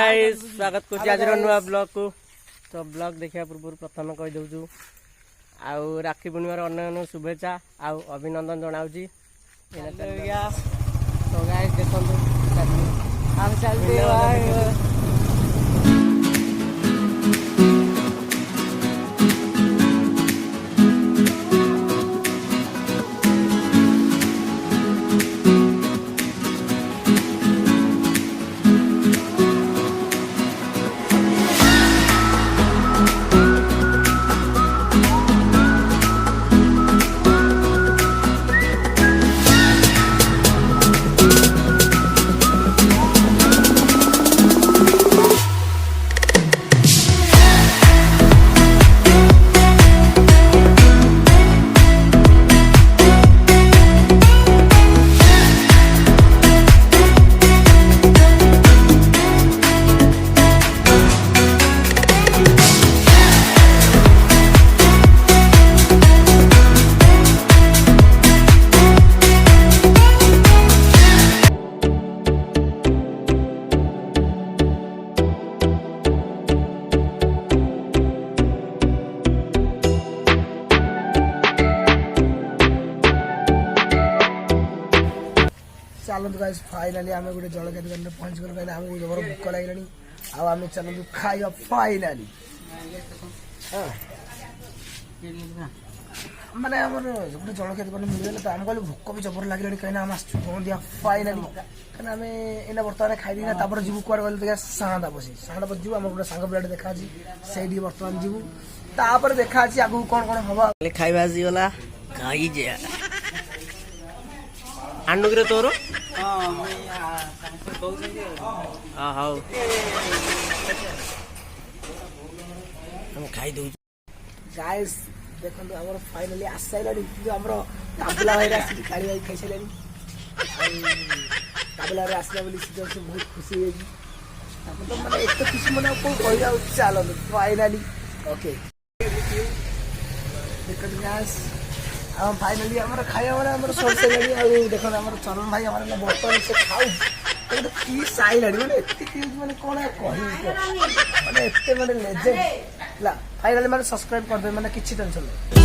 Guys स्वागत करछि आज नुआ ब्लॉग को। तो ब्लॉग देखिया पूर्व प्रथम कहि दउछु आउ राखी पूर्णिमार अन्य शुभेच्छा आउ अभिनंदन जनाउछि। तो गाइस देखंतु हम चलते भाई चलतु गाइस फाइनली आम गोटे जलखिया दुकान में पहुंच गलु कहीं आमको जबर भोक लगे आम चलतु खाइबा फाइनली माने गोटे जलखिया दुकान मिलगला तो आम कहलु भोक भी जबर लगे कहीं आम आसुँ दिया फाइनली कहीं आम एना बर्तमान खाई तापर जीव कुआर गले देखा साँदा बसी साँदा बस जीव आम गोटे सांग पिलाटे देखा से बर्तमान जीव तापर देखा आगू कौन कौन हम खाइबा आसीगला खाई जे आनुग्रे तोर हाउ खाई दो गाइस देखो हमर फाइनली आसाइलाडी जो हमर काबला भाई रासी खाली भाई खाइ सलेनी काबला रे आसला बोली से बहुत खुशी है तो माने एक खुशी मने को कहि जाउ चलो फाइनली ओके देखो गाइस हम फाइनली हमारा खाया वाला हमारा सोच से लड़ी आ देखो हमारा चरण भाई हमारा बोतल से खाऊ तो की साई लड़ी माने एत्ते की माने कोन कहि माने एत्ते माने लेजेंड ला फाइनली माने सब्सक्राइब कर दे माने किछि टेंशन नहीं।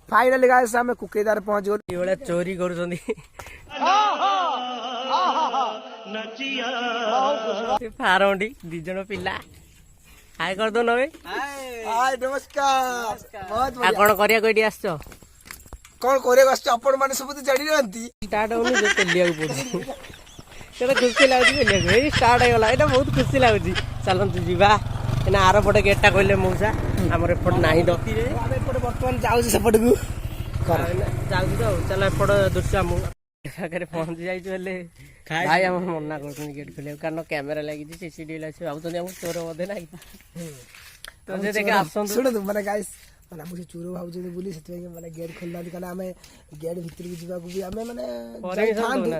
फाइनली गाइस हमें कुकेदार पहुंच गए ये चोरी करुछंदी फारंडी दी जण पिला हाय कर दो नवे हाय नमस्कार बहुत आ कोन करिया कोइडी आछो कोन करे आछो अपन माने सब तो जानि रहंती स्टार्ट होनी जे पेलिया को पड़ो केटा खुशी लागुची पेलिया को ए स्टार्ट हो गला एटा बहुत खुशी लागुची चलंतु जीवा एना आरो पटे गेटटा कहले मौसा हमर एपट नाही द हम एपट वर्तमान जाउ सेपट को जाउ तो चल एपट दृश्य मु करे पहुंच जाई हेले भाई हम मना करछन गेट खोले कारण कैमरा लागि छि सीसीटीवी लागि भाउछन हम चोर बधे नाही तो जे देखे आसन सुन तू माने गाइस माने मुझे चोर भाउछन बोली सेते माने गेट खोलला कारण हमें गेट भीतर की जीवा को भी हमें माने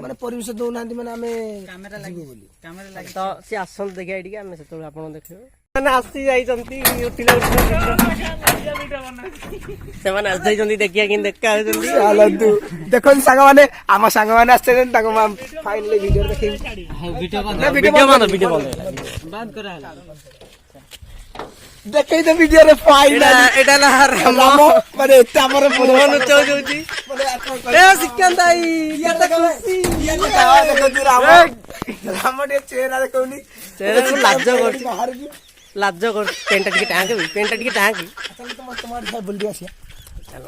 माने परमिशन दो नांदी माने हमें कैमरा लागि बोली कैमरा लागि तो से आसन देखि आइडी हम सेतो आपन देखियो माने आसी जाई जंती उठिला से माने आसी जंती देखिया कि देखा जंती चलतु देखो संग माने आम संग माने आछन ताको फाइनली वीडियो देखि वीडियो बंद करा देखै त वीडियो रे फाइनली एटा ला रामो माने एता हमर मन चौ जौची ए सिकंद आई ये त खुशी ये देखो तू रामो दे चेहरा देखौनी चेहरा लाज करछि बाहर की लाज कर पेंटा टिके टांगे चल तो तुम्हारे साथ बोल दिया चलो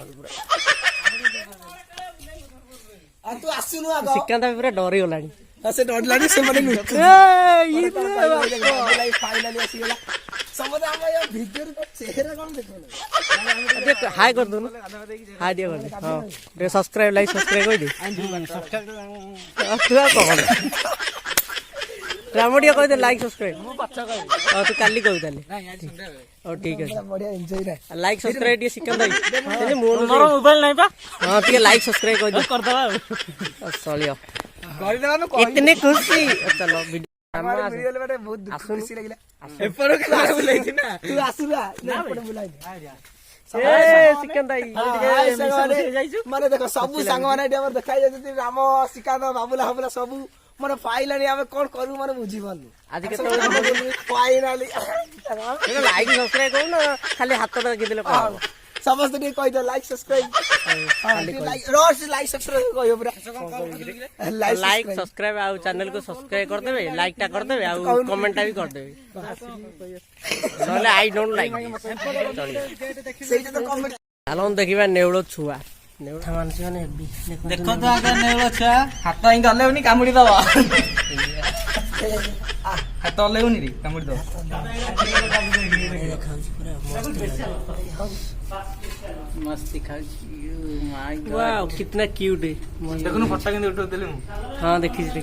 आ तू आसुनु आगो सिकंद पूरा डरी गलानी से डर लानी से माने ए ये फाइनली आसी गला समझ हम ये वीडियो रे चेहरा कोन देखो देख हाय कर दो ना हाय दिया कर दे हां रे सब्सक्राइब लाइक सब्सक्राइब कर दे सब्सक्राइब तू कौन ରାମ ଟିକେ କହିଦେ ଲାଇକ୍ ସବସ୍କ୍ରାଇବ। ମୁଁ ପଛ କହିବି। ହଉ ତୁ କାଲି କହିବୁ ତାହେଲେ। ହଉ ଠିକ ଅଛି। ବଢିଆ ଏନ୍ଜୟ ରେ ଲାଇକ୍ ସବସ୍କ୍ରାଇବ ଟିକେ ଶିଖନ୍ତା ମୋର ମୋବାଇଲ ନାହିଁ ପା। ହଁ ଟିକେ ଲାଇକ୍ ସବସ୍କ୍ରାଇବ କହିଦେ। କରିଦବା ଆଉ। ଚଳିବ କରିଦେବା ନା इतने खुशी चलो हमारे वीडियो में बहुत दुख खुशी लगिला ଏପଟ କ୍ଲାସ ବୁଲେଇଛି ନା। तू आसुरा ना एपटे बुलाई चिकन दाई माने देखो सब सांग माने एटी हमर देखाई जाती राम श्रीकांत बाबुला बाबुला सब माने फाइनली हम कोन करू माने बुझी पानु आज के फाइनली लाइक सब्सक्राइब करू ना खाली हाथ तो रखि देले कहब समस्त टी कहि दे लाइक सब्सक्राइब लाइक रोज लाइक सब्सक्राइब कहियो पूरा लाइक सब्सक्राइब आ चैनल को सब्सक्राइब कर देबे लाइक टा कर देबे आ कमेंट टा भी कर देबे नले आई डोंट लाइक सेटा तो कमेंट आलोन देखिबा नेउलो छुआ नेउलो मानसी माने ଦେଖ ତ ଆଗ ନେଉଳ ଛୁଆ ହାତ ହିଁ ଗଲେଉନି କାମୁଡି ଦବ। ହାତ ଅଲେଉନି ରେ କାମୁଡି ଦବ। मस्ती खाଉଛି माय गॉड वाओ कितना क्यूट है देखुनु फटा केंदे उठौतले मु हां देखिছি